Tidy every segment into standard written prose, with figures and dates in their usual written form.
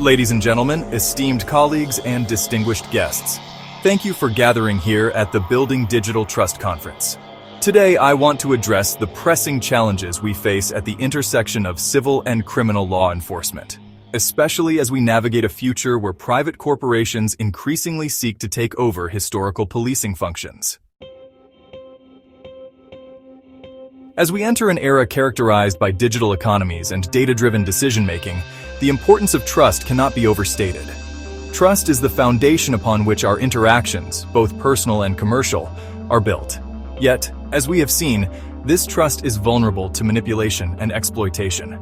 Ladies and gentlemen, esteemed colleagues and distinguished guests, thank you for gathering here at the Building Digital Trust Conference. Today, I want to address the pressing challenges we face at the intersection of civil and criminal law enforcement, especially as we navigate a future where private corporations increasingly seek to take over historical policing functions. As we enter an era characterized by digital economies and data-driven decision-making, the importance of trust cannot be overstated. Trust is the foundation upon which our interactions, both personal and commercial, are built. Yet, as we have seen, this trust is vulnerable to manipulation and exploitation.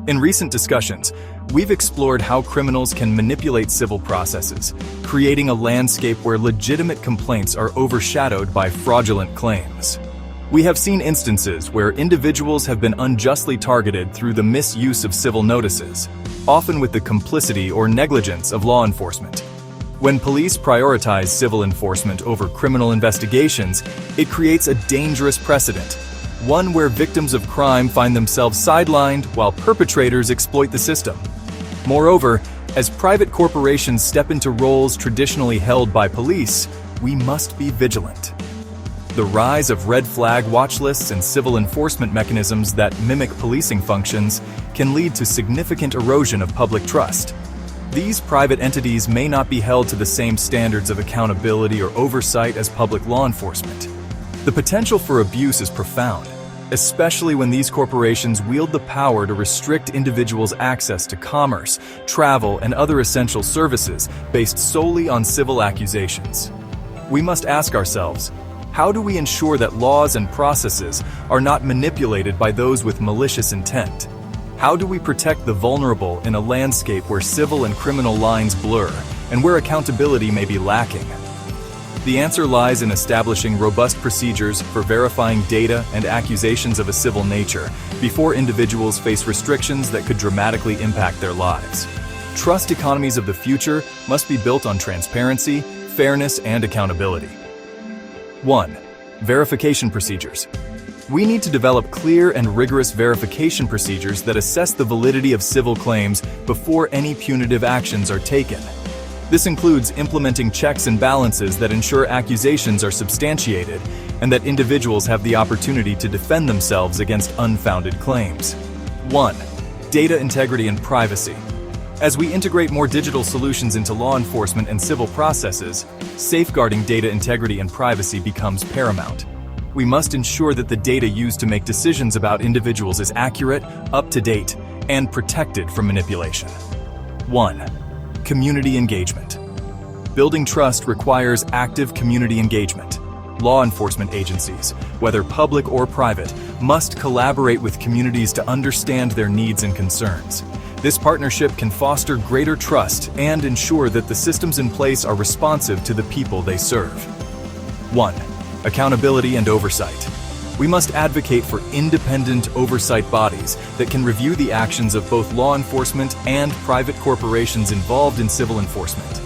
In recent discussions, we've explored how criminals can manipulate civil processes, creating a landscape where legitimate complaints are overshadowed by fraudulent claims. We have seen instances where individuals have been unjustly targeted through the misuse of civil notices, often with the complicity or negligence of law enforcement. When police prioritize civil enforcement over criminal investigations, it creates a dangerous precedent, one where victims of crime find themselves sidelined while perpetrators exploit the system. Moreover, as private corporations step into roles traditionally held by police, we must be vigilant. The rise of red flag watch lists and civil enforcement mechanisms that mimic policing functions can lead to significant erosion of public trust. These private entities may not be held to the same standards of accountability or oversight as public law enforcement. The potential for abuse is profound, especially when these corporations wield the power to restrict individuals' access to commerce, travel, and other essential services based solely on civil accusations. We must ask ourselves, how do we ensure that laws and processes are not manipulated by those with malicious intent? How do we protect the vulnerable in a landscape where civil and criminal lines blur and where accountability may be lacking? The answer lies in establishing robust procedures for verifying data and accusations of a civil nature before individuals face restrictions that could dramatically impact their lives. Trust economies of the future must be built on transparency, fairness, and accountability. 1. Verification procedures. We need to develop clear and rigorous verification procedures that assess the validity of civil claims before any punitive actions are taken. This includes implementing checks and balances that ensure accusations are substantiated and that individuals have the opportunity to defend themselves against unfounded claims. 1. Data integrity and privacy. As we integrate more digital solutions into law enforcement and civil processes, safeguarding data integrity and privacy becomes paramount. We must ensure that the data used to make decisions about individuals is accurate, up-to-date, and protected from manipulation. 1. Community engagement. Building trust requires active community engagement. Law enforcement agencies, whether public or private, must collaborate with communities to understand their needs and concerns. This partnership can foster greater trust and ensure that the systems in place are responsive to the people they serve. 1. Accountability and oversight. We must advocate for independent oversight bodies that can review the actions of both law enforcement and private corporations involved in civil enforcement.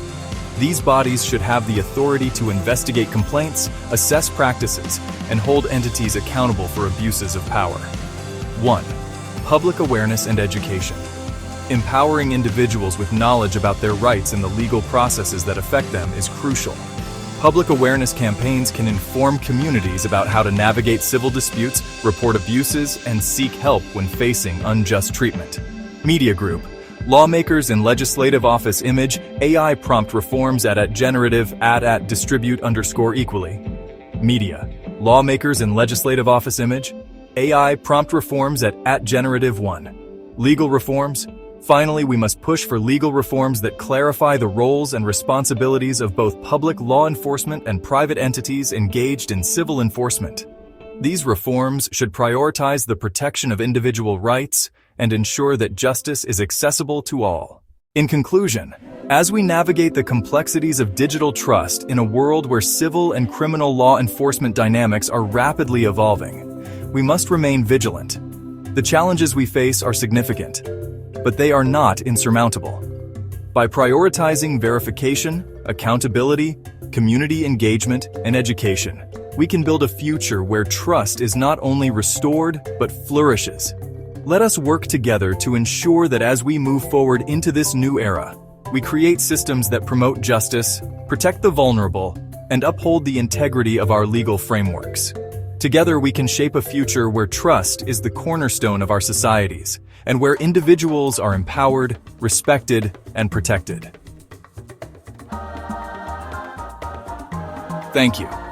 These bodies should have the authority to investigate complaints, assess practices, and hold entities accountable for abuses of power. 1. Public awareness and education. Empowering individuals with knowledge about their rights and the legal processes that affect them is crucial. Public awareness campaigns can inform communities about how to navigate civil disputes, report abuses, and seek help when facing unjust treatment. Media Group. Lawmakers in Legislative Office Image, AI prompt reforms at generative at distribute _equally. Media. Lawmakers in Legislative Office Image, AI prompt reforms at generative 1. Legal reforms. Finally, we must push for legal reforms that clarify the roles and responsibilities of both public law enforcement and private entities engaged in civil enforcement. These reforms should prioritize the protection of individual rights and ensure that justice is accessible to all. In conclusion, as we navigate the complexities of digital trust in a world where civil and criminal law enforcement dynamics are rapidly evolving, we must remain vigilant. The challenges we face are significant, but they are not insurmountable. By prioritizing verification, accountability, community engagement, and education, we can build a future where trust is not only restored, but flourishes. Let us work together to ensure that as we move forward into this new era, we create systems that promote justice, protect the vulnerable, and uphold the integrity of our legal frameworks. Together we can shape a future where trust is the cornerstone of our societies, and where individuals are empowered, respected, and protected. Thank you.